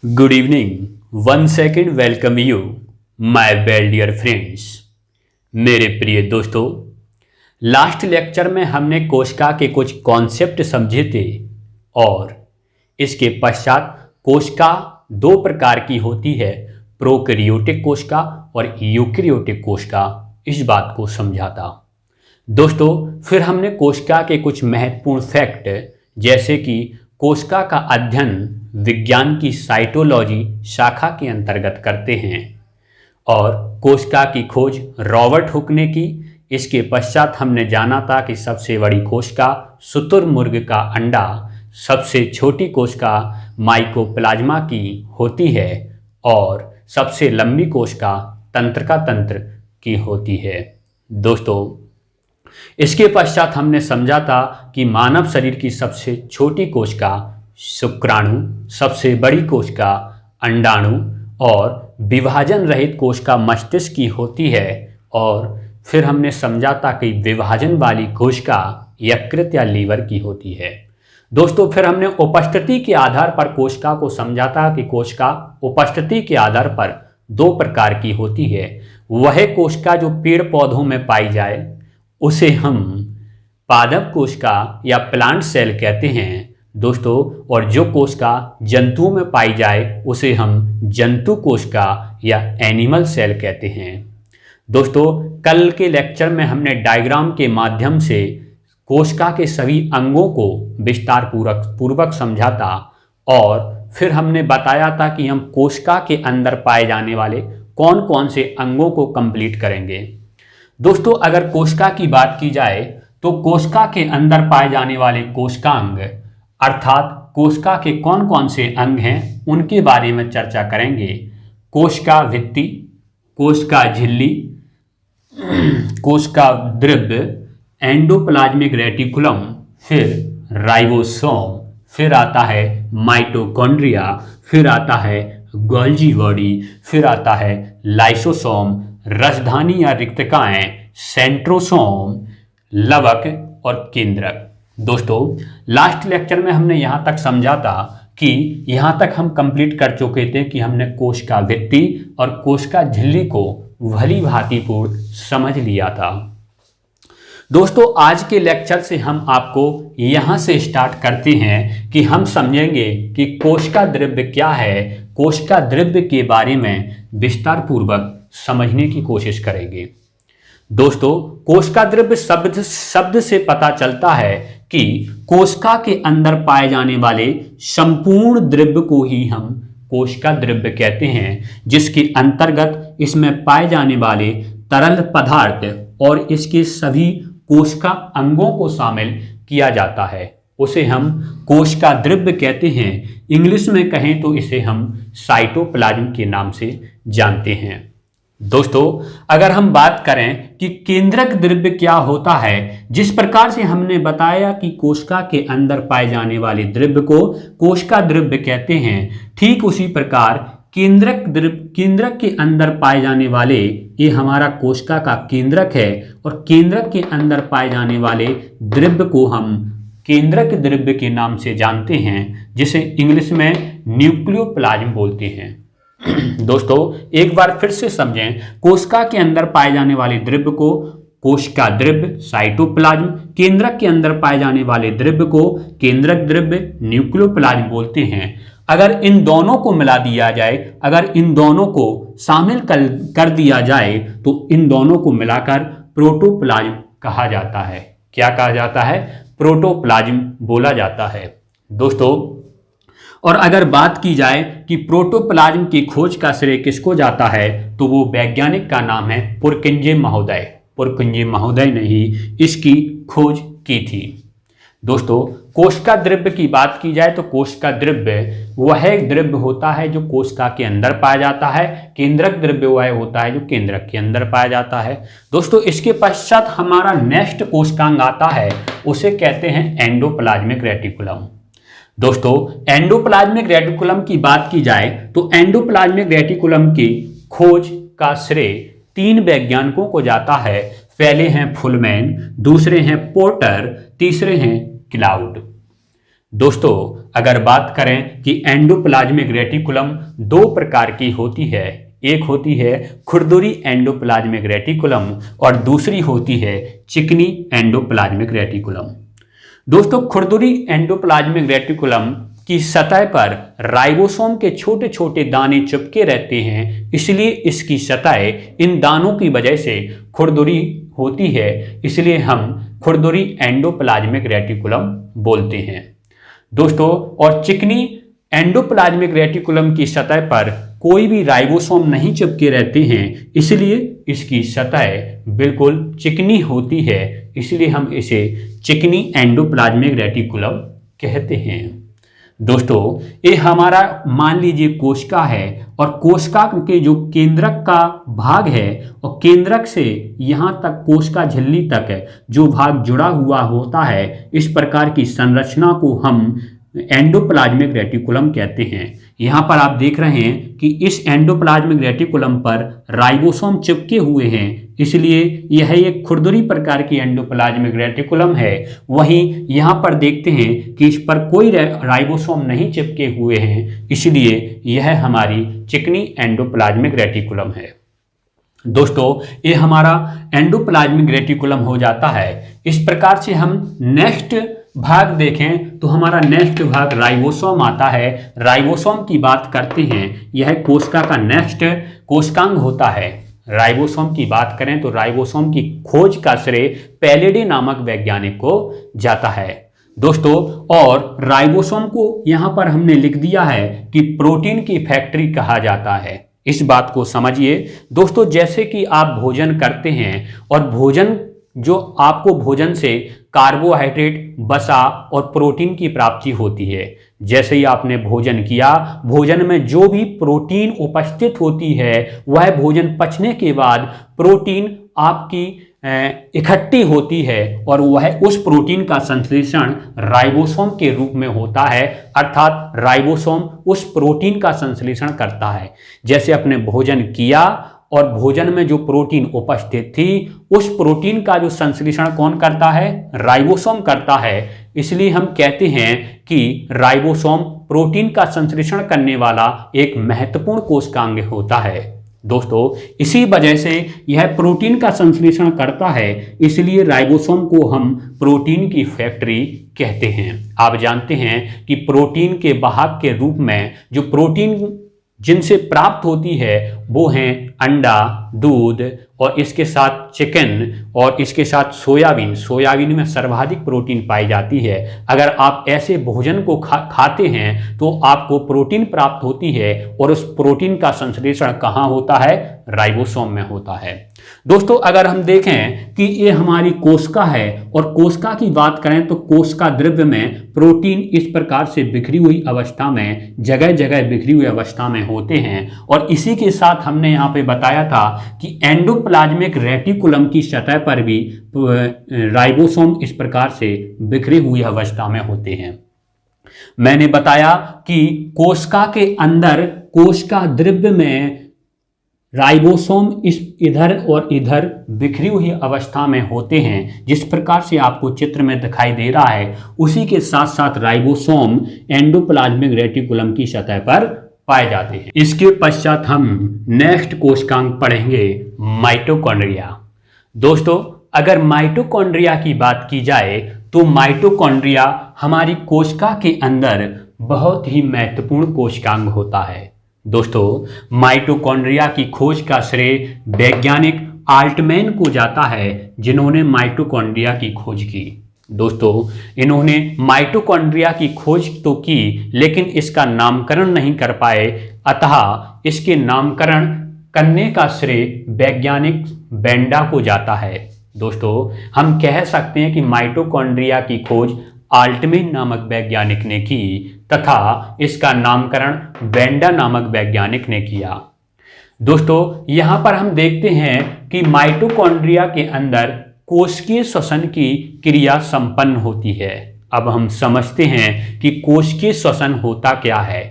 Good evening. Once again welcome you, my well dear friends. मेरे प्रिय दोस्तों, last lecture में हमने कोशिका के कुछ कॉन्सेप्ट समझे थे और इसके पश्चात कोशिका दो प्रकार की होती है, प्रोकैरियोटिक कोशिका और यूकैरियोटिक कोशिका, इस बात को समझा था। दोस्तों, फिर हमने कोशिका के कुछ महत्वपूर्ण फैक्ट जैसे कि कोशिका का अध्ययन विज्ञान की साइटोलॉजी शाखा के अंतर्गत करते हैं और कोशिका की खोज रॉबर्ट हुक ने की। इसके पश्चात हमने जाना था कि सबसे बड़ी कोशिका शुतुरमुर्ग का अंडा, सबसे छोटी कोशिका माइकोप्लाज्मा की होती है और सबसे लंबी कोशिका तंत्रिका तंत्र की होती है। दोस्तों, इसके पश्चात हमने समझा था कि मानव शरीर की सबसे छोटी कोशिका शुक्राणु, सबसे बड़ी कोशिका अंडाणु और विभाजन रहित कोशिका मस्तिष्क की होती है। और फिर हमने समझा था कि विभाजन वाली कोशिका यकृत या लीवर की होती है। दोस्तों, फिर हमने उपस्थिति के आधार पर कोशिका को समझा था कि कोशिका उपस्थिति के आधार पर दो प्रकार की होती है। वह कोशिका जो पेड़ पौधों में पाई जाए उसे हम पादप कोशिका या प्लांट सेल कहते हैं दोस्तों, और जो कोशिका जंतुओं में पाई जाए उसे हम जंतु कोशिका या एनिमल सेल कहते हैं। दोस्तों, कल के लेक्चर में हमने डायग्राम के माध्यम से कोशिका के सभी अंगों को विस्तार पूर्वक समझा था और फिर हमने बताया था कि हम कोशिका के अंदर पाए जाने वाले कौन कौन से अंगों को कंप्लीट करेंगे। दोस्तों, अगर कोशिका की बात की जाए तो कोशिका के अंदर पाए जाने वाले कोशिकांग अर्थात कोशिका के कौन कौन से अंग हैं उनके बारे में चर्चा करेंगे। कोशिका भित्ति, कोशिका झिल्ली, कोशिका द्रव्य, एंडोप्लाज्मिक रेटिकुलम, फिर राइबोसोम, फिर आता है माइटोकॉन्ड्रिया, फिर आता है गोल्जी बॉडी, फिर आता है लाइसोसोम, रसधानी या रिक्तकाएं, सेंट्रोसोम, लवक और केंद्रक। दोस्तों, लास्ट लेक्चर में हमने यहाँ तक समझा था कि यहाँ तक हम कंप्लीट कर चुके थे कि हमने कोशिका भित्ति और कोशिका झिल्ली को भली भांति पूर्ण समझ लिया था। दोस्तों, आज के लेक्चर से हम आपको यहाँ से स्टार्ट करते हैं कि हम समझेंगे कि कोशिका द्रव्य क्या है। कोशिका द्रव्य के बारे में विस्तार पूर्वक समझने की कोशिश करेंगे। दोस्तों, कोशिका द्रव्य शब्द से पता चलता है कि कोशिका के अंदर पाए जाने वाले संपूर्ण द्रव्य को ही हम कोशिका द्रव्य कहते हैं, जिसके अंतर्गत इसमें पाए जाने वाले तरल पदार्थ और इसके सभी कोशिका अंगों को शामिल किया जाता है, उसे हम कोशिका द्रव्य कहते हैं। इंग्लिश में कहें तो इसे हम साइटोप्लाज्म के नाम से जानते हैं। दोस्तों, अगर हम बात करें कि केंद्रक द्रव्य क्या होता है, जिस प्रकार से हमने बताया कि कोशिका के अंदर पाए जाने वाले द्रव्य को कोशिका द्रव्य कहते हैं, ठीक उसी प्रकार केंद्रक के अंदर पाए जाने वाले, ये हमारा कोशिका का केंद्रक है और केंद्रक के अंदर पाए जाने वाले द्रव्य को हम केंद्रक द्रव्य के नाम से जानते हैं, जिसे इंग्लिश में न्यूक्लियोप्लाज्म बोलते हैं। दोस्तों, एक बार फिर से समझें, कोशिका के अंदर पाए जाने वाले द्रव्य को कोशिका द्रव्य साइटोप्लाज्म, केंद्रक के अंदर पाए जाने वाले द्रव्य को केंद्रक द्रव्य न्यूक्लियोप्लाज्म बोलते हैं। अगर इन दोनों को मिला दिया जाए, अगर इन दोनों को शामिल कर दिया जाए तो इन दोनों को मिलाकर प्रोटोप्लाज्म कहा जाता है। क्या कहा जाता है? प्रोटोप्लाज्म बोला जाता है। दोस्तों, और अगर बात की जाए कि प्रोटोप्लाज्म की खोज का श्रेय किसको जाता है तो वो वैज्ञानिक का नाम है पुरकिंजे महोदय। पुरकिंजे महोदय ने ही इसकी खोज की थी। दोस्तों, कोशिका द्रव्य की बात की जाए तो कोशिका द्रव्य वह द्रव्य होता है जो कोशिका के अंदर पाया जाता है। केंद्रक द्रव्य वह होता है जो केंद्रक के अंदर पाया जाता है। दोस्तों, इसके पश्चात हमारा नेक्स्ट कोशिकांग आता है, उसे कहते हैं एंडोप्लाज्मिक रेटिकुलम। दोस्तों, एंडोप्लाज्मिक रेटिकुलम की बात की जाए तो एंडोप्लाज्मिक रेटिकुलम की खोज का श्रेय 3 वैज्ञानिकों को जाता है। पहले हैं फुलमैन, दूसरे हैं पोर्टर, तीसरे हैं क्लाउड। दोस्तों अगर बात करें कि एंडोप्लाज्मिक रेटिकुलम दो प्रकार की होती है, एक होती है खुरदुरी एंडोप्लाज्मिक रेटिकुलम और दूसरी होती है चिकनी एंडोप्लाज्मिक रेटिकुलम। दोस्तों खुरदुरी एंडोप्लाज्मिक रेटिकुलम की सतह पर राइबोसोम के छोटे छोटे दाने चिपके रहते हैं, इसलिए इसकी सतह इन दानों की वजह से खुरदुरी होती है, इसलिए हम खुरदुरी एंडोप्लाज्मिक रेटिकुलम बोलते हैं। दोस्तों और चिकनी एंडोप्लाज्मिक रेटिकुलम की सतह पर कोई भी राइबोसोम नहीं चिपके रहते हैं, इसलिए इसकी सतह बिल्कुल चिकनी होती है, इसलिए हम इसे चिकनी एंडोप्लाज्मिक रेटिकुलम कहते हैं। दोस्तों ये हमारा मान लीजिए कोशिका है और कोशिका के जो केंद्रक का भाग है और केंद्रक से यहाँ तक कोशिका झिल्ली तक है जो भाग जुड़ा हुआ होता है, इस प्रकार की संरचना को हम एंडोप्लाज्मिक रेटिकुलम कहते हैं। यहाँ पर आप देख रहे हैं कि इस एंडोप्लाज्मिक रेटिकुलम पर राइबोसोम चिपके हुए हैं, इसलिए यह एक खुरदुरी प्रकार की एंडोप्लाज्मिक रेटिकुलम है। वहीं यहाँ पर देखते हैं कि इस पर कोई राइबोसोम नहीं चिपके हुए हैं, इसलिए यह हमारी चिकनी एंडोप्लाज्मिक रेटिकुलम है। दोस्तों ये हमारा एंडोप्लाज्मिक रेटिकुलम हो जाता है। इस प्रकार से हम नेक्स्ट भाग देखें तो हमारा नेक्स्ट भाग राइबोसोम आता है। राइबोसोम की बात करते हैं, यह कोशिका का नेक्स्ट कोशिकांग होता है। राइबोसोम की बात करें तो राइबोसोम की खोज का श्रेय पैलेडे नामक वैज्ञानिक को जाता है। दोस्तों और राइबोसोम को यहां पर हमने लिख दिया है कि प्रोटीन की फैक्ट्री कहा जाता है। इस बात को समझिए दोस्तों, जैसे कि आप भोजन करते हैं और भोजन जो आपको भोजन से कार्बोहाइड्रेट, वसा और प्रोटीन की प्राप्ति होती है। जैसे ही आपने भोजन किया, भोजन में जो भी प्रोटीन उपस्थित होती है वह भोजन पचने के बाद प्रोटीन आपकी इकट्ठी होती है और वह उस प्रोटीन का संश्लेषण राइबोसोम के रूप में होता है, अर्थात राइबोसोम उस प्रोटीन का संश्लेषण करता है। जैसे आपने भोजन किया और भोजन में जो प्रोटीन उपस्थित थी उस प्रोटीन का जो संश्लेषण कौन करता है? राइबोसोम करता है। इसलिए हम कहते हैं कि राइबोसोम प्रोटीन का संश्लेषण करने वाला एक महत्वपूर्ण कोशिकांग होता है। दोस्तों इसी वजह से यह प्रोटीन का संश्लेषण करता है, इसलिए राइबोसोम को हम प्रोटीन की फैक्ट्री कहते हैं। आप जानते हैं कि प्रोटीन के वाहक के रूप में जो प्रोटीन जिनसे प्राप्त होती है वो हैं अंडा, दूध और इसके साथ चिकन और इसके साथ सोयाबीन। सोयाबीन में सर्वाधिक प्रोटीन पाई जाती है। अगर आप ऐसे भोजन को खाते हैं तो आपको प्रोटीन प्राप्त होती है और उस प्रोटीन का संश्लेषण कहाँ होता है? राइबोसोम में होता है। दोस्तों अगर हम देखें कि ये हमारी कोशिका है और कोशिका की बात करें तो कोशिका द्रव्य में प्रोटीन इस प्रकार से बिखरी हुई अवस्था में, जगह जगह बिखरी हुई अवस्था में होते हैं। और इसी के साथ हमने यहाँ पे बताया था कि एंडोप्लाज्मिक रेटिकुलम की सतह पर भी राइबोसोम इस प्रकार से बिखरी हुई अवस्था में होते हैं। मैंने बताया कि कोशिका के अंदर कोशिका द्रव्य में राइबोसोम इस इधर और इधर बिखरी हुई अवस्था में होते हैं। जिस प्रकार से आपको चित्र में दिखाई दे रहा है उसी के साथ साथ राइबोसोम एंडोप्लाज्मिक रेटिकुलम की सतह पर पाए जाते हैं। इसके पश्चात हम नेक्स्ट कोशिकांग पढ़ेंगे माइटोकॉन्ड्रिया। दोस्तों अगर माइटोकॉन्ड्रिया की बात की जाए तो माइटोकॉन्ड्रिया हमारी कोशिका के अंदर बहुत ही महत्वपूर्ण कोशिकांग होता है। दोस्तों माइटोकॉन्ड्रिया की खोज का श्रेय वैज्ञानिक आल्टमैन को जाता है, जिन्होंने माइटोकॉन्ड्रिया की खोज की। दोस्तों इन्होंने माइटोकॉन्ड्रिया की खोज तो की लेकिन इसका नामकरण नहीं कर पाए, अतः इसके नामकरण करने का श्रेय वैज्ञानिक बेंडा को जाता है। दोस्तों हम कह सकते हैं कि माइटोकॉन्ड्रिया की खोज आल्टमैन नामक वैज्ञानिक ने की तथा इसका नामकरण बेंडा नामक वैज्ञानिक ने किया। दोस्तों यहां पर हम देखते हैं कि माइटोकॉन्ड्रिया के अंदर कोशिकीय श्वसन की क्रिया संपन्न होती है। अब हम समझते हैं कि कोशिकीय श्वसन होता क्या है।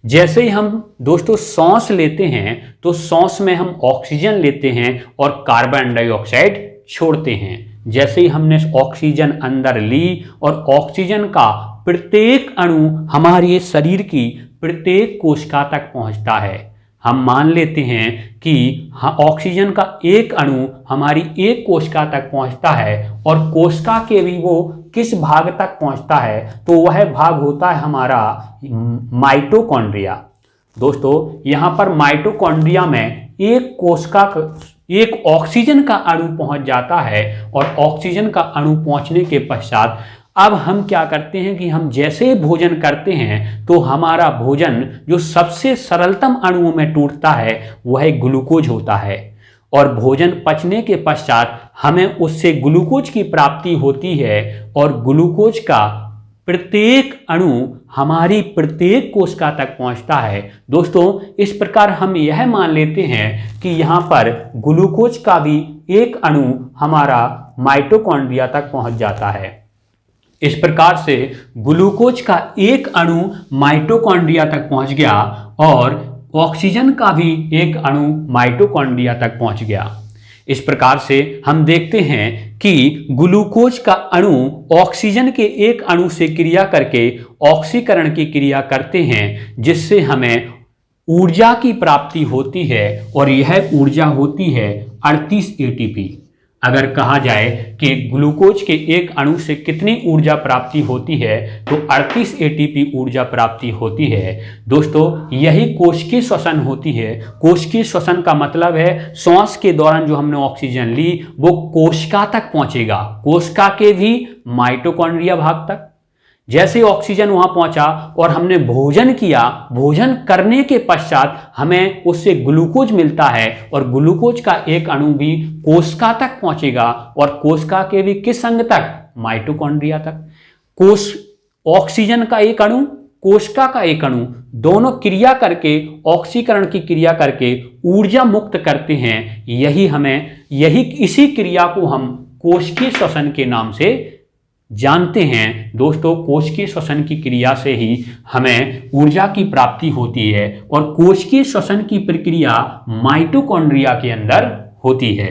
जैसे ही हम दोस्तों सांस लेते हैं तो सांस में हम ऑक्सीजन लेते हैं और कार्बन डाइऑक्साइड छोड़ते हैं। जैसे ही हमने ऑक्सीजन अंदर ली और ऑक्सीजन का प्रत्येक अणु हमारे शरीर की प्रत्येक कोशिका तक पहुंचता है। हम मान लेते हैं कि ऑक्सीजन का एक अणु हमारी एक कोशिका तक पहुंचता है और कोशिका के भी वो किस भाग तक पहुंचता है, तो वह भाग होता है हमारा माइटोकॉन्ड्रिया। दोस्तों यहाँ पर माइटोकॉन्ड्रिया में एक कोशिका एक ऑक्सीजन का अणु पहुंच जाता है और ऑक्सीजन का अणु पहुंचने के पश्चात अब हम क्या करते हैं कि हम जैसे भोजन करते हैं तो हमारा भोजन जो सबसे सरलतम अणुओं में टूटता है वह ग्लूकोज होता है और भोजन पचने के पश्चात हमें उससे ग्लूकोज की प्राप्ति होती है और ग्लूकोज का प्रत्येक अणु हमारी प्रत्येक कोशिका तक पहुंचता है। दोस्तों इस प्रकार हम यह मान लेते हैं कि यहाँ पर ग्लूकोज का भी एक अणु हमारा माइटोकॉन्ड्रिया तक पहुंच जाता है। इस प्रकार से ग्लूकोज का एक अणु माइटोकॉन्ड्रिया तक पहुंच गया और ऑक्सीजन का भी एक अणु माइटोकॉन्ड्रिया तक पहुंच गया। इस प्रकार से हम देखते हैं कि ग्लूकोज का अणु ऑक्सीजन के एक अणु से क्रिया करके ऑक्सीकरण की क्रिया करते हैं जिससे हमें ऊर्जा की प्राप्ति होती है और यह ऊर्जा होती है 38 एटीपी। अगर कहा जाए कि ग्लूकोज के एक अणु से कितनी ऊर्जा प्राप्ति होती है तो 38 एटीपी ऊर्जा प्राप्ति होती है। दोस्तों यही कोशिकीय श्वसन होती है। कोशिकीय श्वसन का मतलब है श्वास के दौरान जो हमने ऑक्सीजन ली वो कोशिका तक पहुंचेगा, कोशिका के भी माइटोकॉन्ड्रिया भाग तक। जैसे ऑक्सीजन वहां पहुंचा और हमने भोजन किया, भोजन करने के पश्चात हमें उससे ग्लूकोज मिलता है और ग्लूकोज का एक अणु भी कोशिका तक पहुंचेगा और कोशिका के भी किस अंग तक, माइटोकॉन्ड्रिया तक। ऑक्सीजन का एक अणु, कोशिका का एक अणु, दोनों क्रिया करके ऑक्सीकरण की क्रिया करके ऊर्जा मुक्त करते हैं। इसी क्रिया को हम कोशिकीय श्वसन के नाम से जानते हैं। दोस्तों कोशिकीय श्वसन की क्रिया से ही हमें ऊर्जा की प्राप्ति होती है और कोशिकीय श्वसन की प्रक्रिया माइटोकॉन्ड्रिया के अंदर होती है।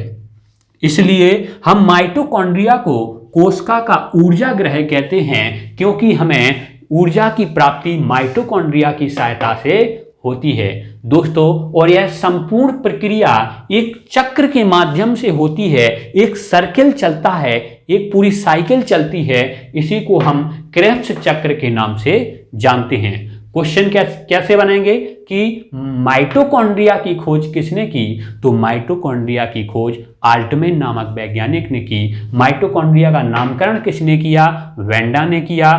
इसलिए हम माइटोकॉन्ड्रिया को कोशिका का ऊर्जा गृह कहते हैं क्योंकि हमें ऊर्जा की प्राप्ति माइटोकॉन्ड्रिया की सहायता से होती है। दोस्तों और यह संपूर्ण प्रक्रिया एक चक्र के माध्यम से होती है, एक सर्किल चलता है, एक पूरी साइकिल चलती है। इसी को हम क्रेब्स चक्र के नाम से जानते हैं। क्वेश्चन कैसे बनेंगे कि माइटोकॉन्ड्रिया की खोज किसने की, तो माइटोकॉन्ड्रिया की खोज आल्टमैन नामक वैज्ञानिक ने की। माइटोकॉन्ड्रिया का नामकरण किसने किया, वेंडा ने किया।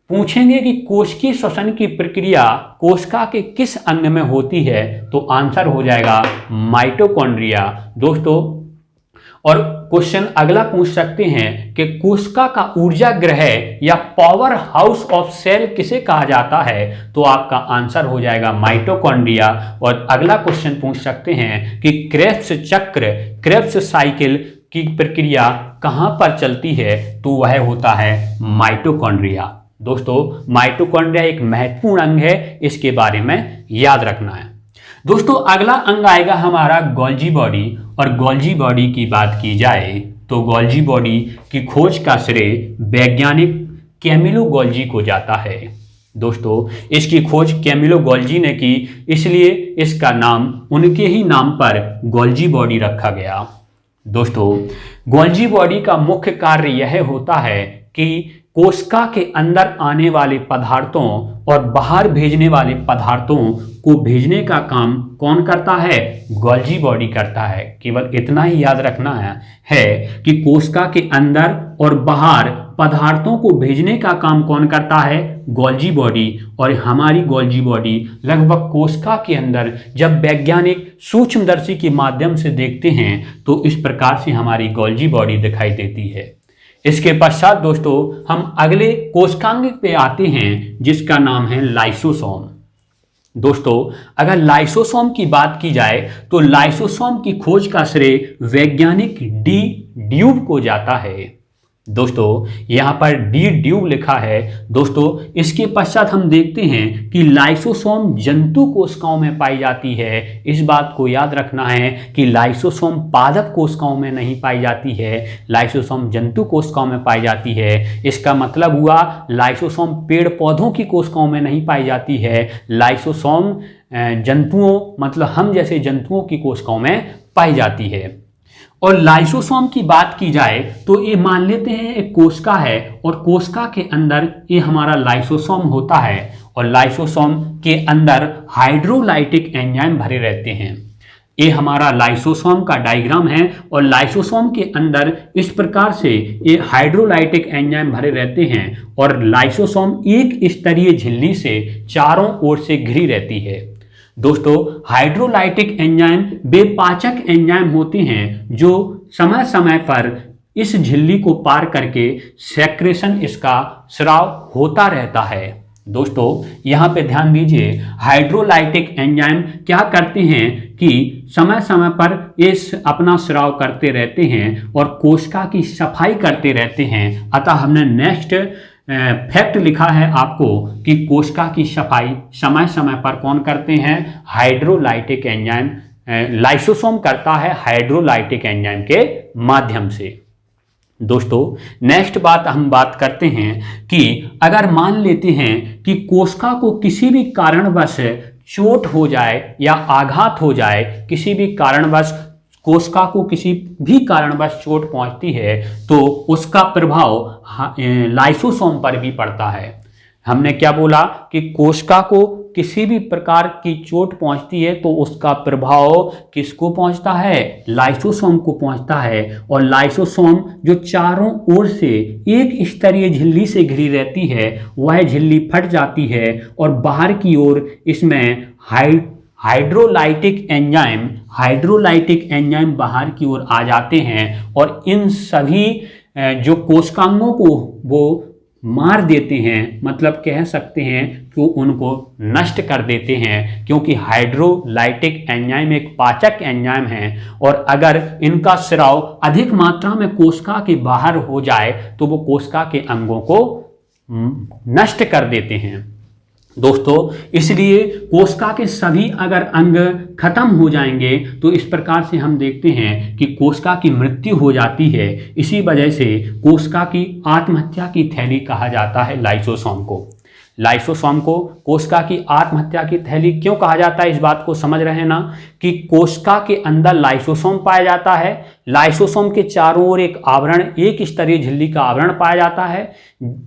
पूछेंगे कि कोशिकीय श्वसन की प्रक्रिया कोशिका के किस अंग में होती है, तो आंसर हो जाएगा माइटोकॉन्ड्रिया। दोस्तों और क्वेश्चन अगला पूछ सकते हैं कि कोशिका का ऊर्जा गृह या पावर हाउस ऑफ सेल किसे कहा जाता है, तो आपका आंसर हो जाएगा माइटोकॉन्ड्रिया। और अगला क्वेश्चन पूछ सकते हैं कि क्रेब्स चक्र, क्रेब्स साइकिल की प्रक्रिया कहां पर चलती है, तो वह होता है माइटोकॉन्ड्रिया। दोस्तों माइटोकॉन्ड्रिया एक महत्वपूर्ण अंग है, इसके बारे में याद रखना है। दोस्तों अगला अंग आएगा हमारा गोल्जी बॉडी और गोल्जी बॉडी की बात की जाए तो गोल्जी बॉडी की खोज का श्रेय वैज्ञानिक कैमिलो गोल्जी को जाता है। दोस्तों इसकी खोज कैमिलो गोल्जी ने की, इसलिए इसका नाम उनके ही नाम पर गोल्जी बॉडी रखा गया। दोस्तों गोल्जी बॉडी का मुख्य कार्य यह होता है कि कोशिका के अंदर आने वाले पदार्थों और बाहर भेजने वाले पदार्थों को भेजने का काम कौन करता है, गोल्जी बॉडी करता है। केवल इतना ही याद रखना है कि कोशिका के अंदर और बाहर पदार्थों को भेजने का काम कौन करता है, गोल्जी बॉडी। और हमारी गोल्जी बॉडी लगभग कोशिका के अंदर जब वैज्ञानिक सूक्ष्मदर्शी के माध्यम से देखते हैं तो इस प्रकार से हमारी गोल्जी बॉडी दिखाई देती है। इसके पश्चात दोस्तों हम अगले कोशिकांग पे आते हैं जिसका नाम है लाइसोसोम। दोस्तों अगर लाइसोसोम की बात की जाए तो लाइसोसोम की खोज का श्रेय वैज्ञानिक डी ड्यूब को जाता है। दोस्तों यहाँ पर डी ड्यू लिखा है। दोस्तों इसके पश्चात हम देखते हैं कि लाइसोसोम जंतु कोशिकाओं में पाई जाती है। इस बात को याद रखना है कि लाइसोसोम पादप कोशिकाओं में नहीं पाई जाती है, लाइसोसोम जंतु कोशिकाओं में पाई जाती है। इसका मतलब हुआ लाइसोसोम पेड़ पौधों की कोशिकाओं में नहीं पाई जाती है, लाइसोसोम जंतुओं मतलब हम जैसे जंतुओं की कोशिकाओं में पाई जाती है। और लाइसोसोम की बात की जाए तो ये मान लेते हैं एक कोशिका है और कोशिका के अंदर ये हमारा लाइसोसोम होता है और लाइसोसोम के अंदर हाइड्रोलाइटिक एंजाइम भरे रहते हैं। ये हमारा लाइसोसोम का डायग्राम है और लाइसोसोम के अंदर इस प्रकार से ये हाइड्रोलाइटिक एंजाइम भरे रहते हैं और लाइसोसोम एक स्तरीय झिल्ली से चारों ओर से घिरी रहती है। दोस्तों हाइड्रोलाइटिक एंजाइम वे पाचक एंजाइम होते हैं जो समय समय पर इस झिल्ली को पार करके सेक्रेशन इसका स्राव होता रहता है। दोस्तों यहाँ पे ध्यान दीजिए, हाइड्रोलाइटिक एंजाइम क्या करते हैं कि समय समय पर इस अपना स्राव करते रहते हैं और कोशिका की सफाई करते रहते हैं। अतः हमने नेक्स्ट फैक्ट लिखा है आपको कि कोशिका की सफाई समय समय पर कौन करते हैं, हाइड्रोलाइटिक एंजाइम, लाइसोसोम करता है हाइड्रोलाइटिक एंजाइम के माध्यम से। दोस्तों नेक्स्ट बात हम बात करते हैं कि अगर मान लेते हैं कि कोशिका को किसी भी कारणवश चोट हो जाए या आघात हो जाए, किसी भी कारणवश कोशिका को किसी भी कारणवश चोट पहुंचती है तो उसका प्रभाव लाइसोसोम पर भी पड़ता है। हमने क्या बोला कि कोशिका को किसी भी प्रकार की चोट पहुंचती है तो उसका प्रभाव किसको पहुंचता है, लाइसोसोम को पहुंचता है। और लाइसोसोम जो चारों ओर से एक स्तरीय झिल्ली से घिरी रहती है वह झिल्ली फट जाती है और बाहर की ओर इसमें हाइड्रोलाइटिक एंजाइम बाहर की ओर आ जाते हैं और इन सभी जो कोशिकांगों को वो मार देते हैं, मतलब कह सकते हैं कि उनको नष्ट कर देते हैं, क्योंकि हाइड्रोलाइटिक एंजाइम एक पाचक एंजाइम है और अगर इनका स्राव अधिक मात्रा में कोशिका के बाहर हो जाए तो वो कोशिका के अंगों को नष्ट कर देते हैं। दोस्तों इसलिए कोशिका के सभी अगर अंग खत्म हो जाएंगे तो इस प्रकार से हम देखते हैं कि कोशिका की मृत्यु हो जाती है। इसी वजह से कोशिका की आत्महत्या की थैली कहा जाता है लाइसोसोम को। लाइसोसोम को कोशिका की आत्महत्या की थैली क्यों कहा जाता है, इस बात को समझ रहे हैं ना कि कोशिका के अंदर लाइसोसोम पाया जाता है, लाइसोसोम के चारों ओर एक आवरण, एक स्तरीय झिल्ली का आवरण पाया जाता है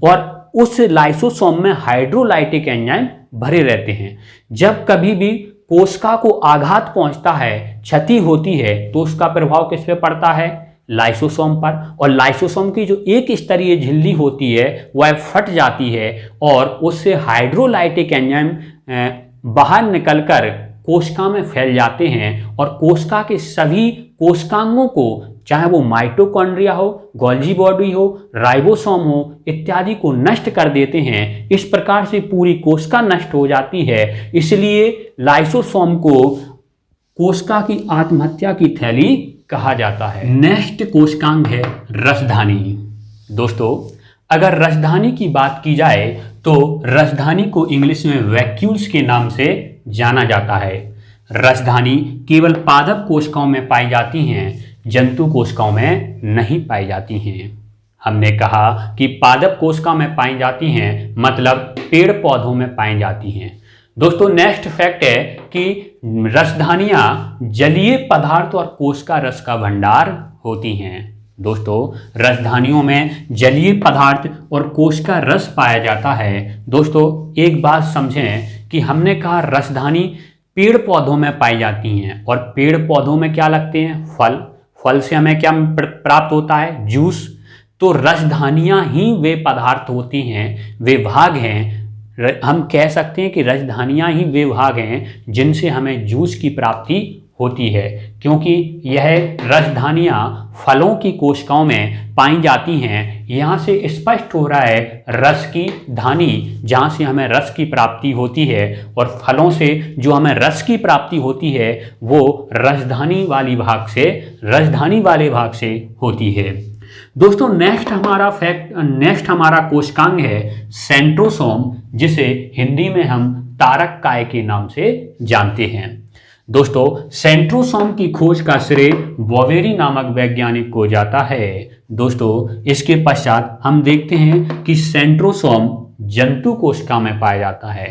और उस लाइसोसोम में हाइड्रोलाइटिक एंजाइम भरे रहते हैं। जब कभी भी कोशिका को आघात पहुंचता है, क्षति होती है, तो उसका प्रभाव किस पे पड़ता है, लाइसोसोम पर। और लाइसोसोम की जो एक स्तरीय झिल्ली होती है वह फट जाती है और उससे हाइड्रोलाइटिक एंजाइम बाहर निकलकर कोशिका में फैल जाते हैं और कोशिका के सभी कोशिकांगों को, चाहे वो माइटोकॉन्ड्रिया हो, गोल्जी बॉडी हो, राइबोसोम हो इत्यादि को नष्ट कर देते हैं। इस प्रकार से पूरी कोशिका नष्ट हो जाती है। इसलिए लाइसोसोम को कोशिका की आत्महत्या की थैली कहा जाता है। नेक्स्ट कोशिकांग है रसधानी। दोस्तों अगर रसधानी की बात की जाए तो रसधानी को इंग्लिश में वैक्यूल्स के नाम से जाना जाता है। रसधानी केवल पादप कोशिकाओं में पाई जाती हैं, जंतु कोशिकाओं में नहीं पाई जाती हैं। हमने कहा कि पादप कोशिका में पाई जाती हैं, मतलब पेड़ पौधों में पाई जाती हैं। दोस्तों नेक्स्ट फैक्ट है कि रसधानियां जलीय पदार्थ और कोशिका रस का भंडार होती हैं। दोस्तों रसधानियों में जलीय पदार्थ और कोशिका रस पाया जाता है। दोस्तों एक बात समझें कि हमने कहा रसधानी पेड़ पौधों में पाई जाती हैं और पेड़ पौधों में क्या लगते हैं, फल। फल से हमें क्या प्राप्त होता है, जूस। तो रसधानियां ही वे पदार्थ होती हैं, वे भाग हैं, हम कह सकते हैं कि रसधानियां ही वे भाग हैं जिनसे हमें जूस की प्राप्ति होती है, क्योंकि यह रसधानियां फलों की कोशिकाओं में पाई जाती हैं। यहाँ से स्पष्ट हो रहा है रस की धानी, जहाँ से हमें रस की प्राप्ति होती है, और फलों से जो हमें रस की प्राप्ति होती है वो रसधानी वाले भाग से होती है। दोस्तों नेक्स्ट हमारा कोशिकांग है सेंट्रोसोम, जिसे हिंदी में हम तारक काय के नाम से जानते हैं। दोस्तों सेंट्रोसोम की खोज का श्रेय बोवेरी नामक वैज्ञानिक को जाता है। दोस्तों इसके पश्चात हम देखते हैं कि सेंट्रोसोम जंतु कोशिका में पाया जाता है,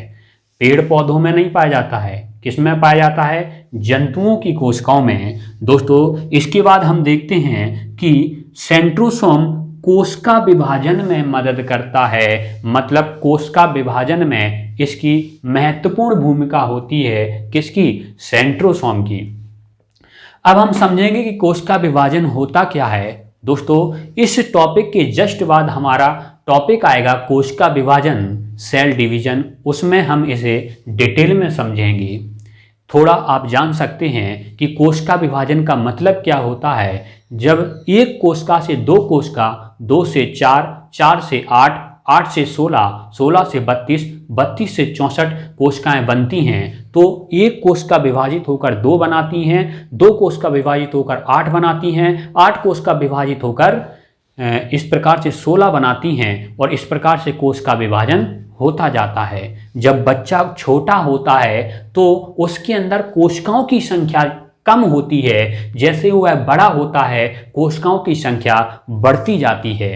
पेड़ पौधों में नहीं पाया जाता है। किस में पाया जाता है? जंतुओं की कोशिकाओं में। दोस्तों इसके बाद हम देखते हैं कि सेंट्रोसोम कोशिका विभाजन में मदद करता है, मतलब कोशिका विभाजन में इसकी महत्वपूर्ण भूमिका होती है। किसकी? सेंट्रोसोम की। अब हम समझेंगे कि कोशिका विभाजन होता क्या है। दोस्तों इस टॉपिक के जस्ट बाद हमारा टॉपिक आएगा कोशिका विभाजन, सेल डिवीजन, उसमें हम इसे डिटेल में समझेंगे। थोड़ा आप जान सकते हैं कि कोशिका विभाजन का मतलब क्या होता है। जब एक कोशिका से दो कोशिका, 2 से 4, 4 से 8, 8 से 16, 16 से 32, 32 से 64 कोशिकाएं बनती हैं, तो एक कोशिका विभाजित होकर 2 बनाती हैं, 2 कोशिका विभाजित होकर 8 बनाती हैं, 8 कोशिका विभाजित होकर इस प्रकार से 16 बनाती हैं, और इस प्रकार से कोशिका विभाजन होता जाता है। जब बच्चा छोटा होता है तो उसके अंदर कोशिकाओं की संख्या कम होती है, जैसे वह बड़ा होता है कोशिकाओं की संख्या बढ़ती जाती है।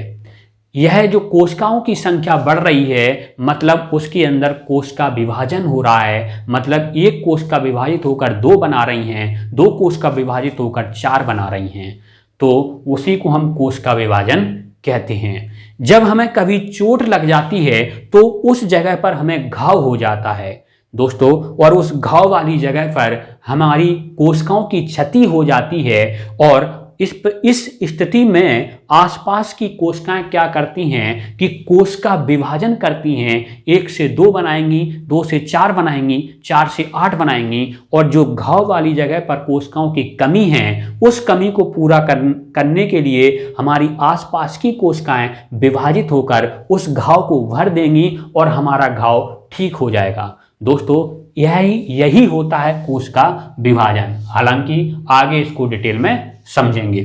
यह जो कोशिकाओं की संख्या बढ़ रही है, मतलब उसके अंदर कोशिका विभाजन हो रहा है, मतलब एक कोशिका विभाजित होकर 2 बना रही हैं, 2 कोशिका विभाजित होकर 4 बना रही हैं, तो उसी को हम कोशिका विभाजन कहते हैं। जब हमें कभी चोट लग जाती है तो उस जगह पर हमें घाव हो जाता है दोस्तों, और उस घाव वाली जगह पर हमारी कोशिकाओं की क्षति हो जाती है, और इस स्थिति में आसपास की कोशिकाएं क्या करती हैं कि कोशिका विभाजन करती हैं। 1 से 2 बनाएंगी, 2 से 4 बनाएंगी, 4 से 8 बनाएंगी, और जो घाव वाली जगह पर कोशिकाओं की कमी है, उस कमी को पूरा करने के लिए हमारी आसपास की कोशिकाएं विभाजित होकर उस घाव को भर देंगी और हमारा घाव ठीक हो जाएगा। दोस्तों यही होता है कोशिका विभाजन। हालांकि आगे इसको डिटेल में समझेंगे।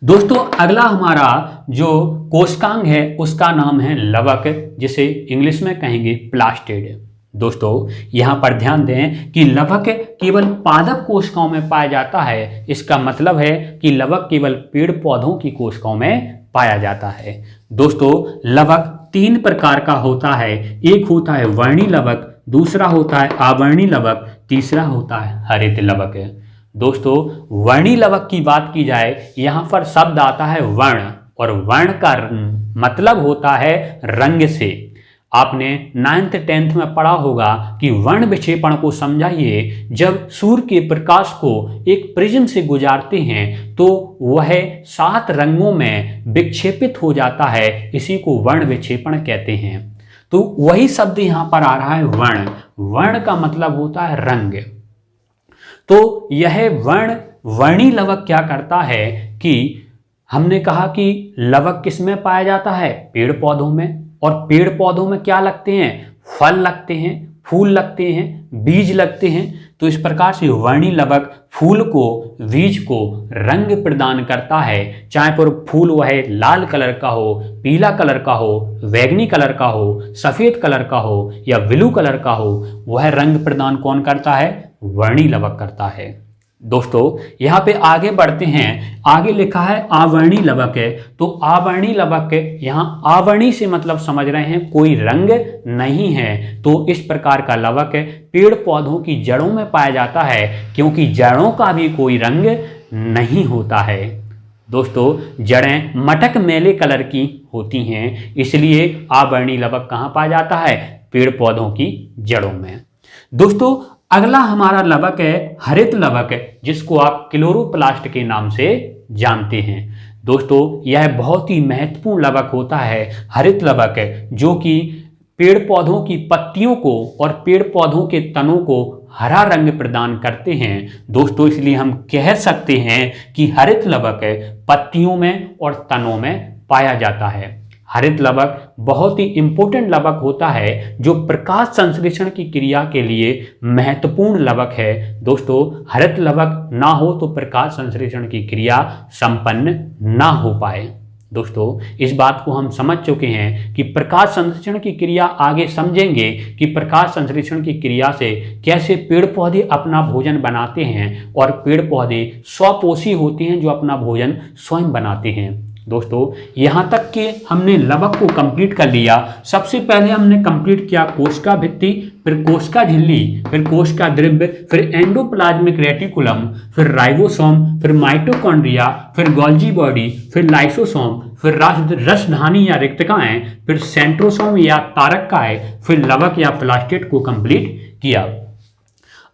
दोस्तों अगला हमारा जो कोशिकांग है उसका नाम है लवक, जिसे इंग्लिश में कहेंगे प्लास्टिड। दोस्तों यहां पर ध्यान दें कि लवक केवल पादप कोशिकाओं में पाया जाता है। इसका मतलब है कि लवक केवल पेड़ पौधों की कोशिकाओं में पाया जाता है। दोस्तों लवक 3 प्रकार का होता है। एक होता है वर्णी लवक, दूसरा होता है आवर्णी लवक, तीसरा होता है हरित लवक। दोस्तों वर्णी लवक की बात की जाए, यहां पर शब्द आता है वर्ण, और वर्ण का मतलब होता है रंग से। आपने 9th 10th में पढ़ा होगा कि वर्ण विक्षेपण को समझाइए। जब सूर्य के प्रकाश को एक प्रिज्म से गुजारते हैं तो वह 7 रंगों में विक्षेपित हो जाता है, इसी को वर्ण विक्षेपण कहते हैं। तो वही शब्द यहां पर आ रहा है वर्ण। वर्ण का मतलब होता है रंग। तो यह वर्णी लवक क्या करता है कि हमने कहा कि लवक किस में पाया जाता है? पेड़ पौधों में। और पेड़ पौधों में क्या लगते हैं? फल लगते हैं, फूल लगते हैं, बीज लगते हैं। तो इस प्रकार से वर्णी लवक फूल को, बीज को रंग प्रदान करता है। चाहे पर फूल वह लाल कलर का हो, पीला कलर का हो, बैंगनी कलर का हो, सफेद कलर का हो या ब्लू कलर का हो, वह रंग प्रदान कौन करता है? वर्णी लवक करता है। दोस्तों यहाँ पे आगे बढ़ते हैं। आगे लिखा है आवर्णी लवक है। तो आवर्णी लवक, यहाँ आवर्णी से मतलब समझ रहे हैं कोई रंग नहीं है। तो इस प्रकार का लवक पेड़ पौधों की जड़ों में पाया जाता है, क्योंकि जड़ों का भी कोई रंग नहीं होता है। दोस्तों जड़ें मटक मेले कलर की होती हैं, इसलिए आवर्णी लवक कहाँ पाया जाता है? पेड़ पौधों की जड़ों में। दोस्तों अगला हमारा लवक है हरित लवक, जिसको आप क्लोरोप्लास्ट के नाम से जानते हैं। दोस्तों यह बहुत ही महत्वपूर्ण लवक होता है हरित लवक, जो कि पेड़ पौधों की पत्तियों को और पेड़ पौधों के तनों को हरा रंग प्रदान करते हैं। दोस्तों इसलिए हम कह सकते हैं कि हरित लवक पत्तियों में और तनों में पाया जाता है। हरित लवक बहुत ही इंपॉर्टेंट लवक होता है, जो प्रकाश संश्लेषण की क्रिया के लिए महत्वपूर्ण लवक है। दोस्तों हरित लवक ना हो तो प्रकाश संश्लेषण की क्रिया संपन्न ना हो पाए। दोस्तों इस बात को हम समझ चुके हैं कि प्रकाश संश्लेषण की क्रिया आगे समझेंगे कि प्रकाश संश्लेषण की क्रिया से कैसे पेड़ पौधे अपना भोजन बनाते हैं और पेड़ पौधे स्वपोषी होते हैं जो अपना भोजन स्वयं बनाते हैं। दोस्तों यहाँ तक कि हमने लवक को कंप्लीट कर लिया। सबसे पहले हमने कंप्लीट किया कोशिका भित्ति, फिर कोशिका झिल्ली, फिर कोशिका द्रव्य, फिर एंडोप्लाज्मिक रेटिकुलम, फिर राइबोसोम, फिर माइटोकॉन्ड्रिया, फिर गोल्जी बॉडी, फिर लाइसोसोम, फिर रसधानी या रिक्तकाएं, फिर सेंट्रोसोम या तारककाय, फिर लवक या प्लास्टेट को कंप्लीट किया।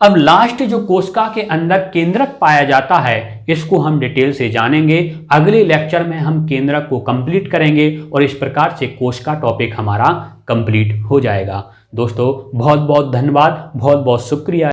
अब लास्ट जो कोशिका के अंदर केंद्रक पाया जाता है इसको हम डिटेल से जानेंगे। अगले लेक्चर में हम केंद्रक को कंप्लीट करेंगे और इस प्रकार से कोशिका टॉपिक हमारा कंप्लीट हो जाएगा। दोस्तों बहुत बहुत धन्यवाद, बहुत बहुत शुक्रिया।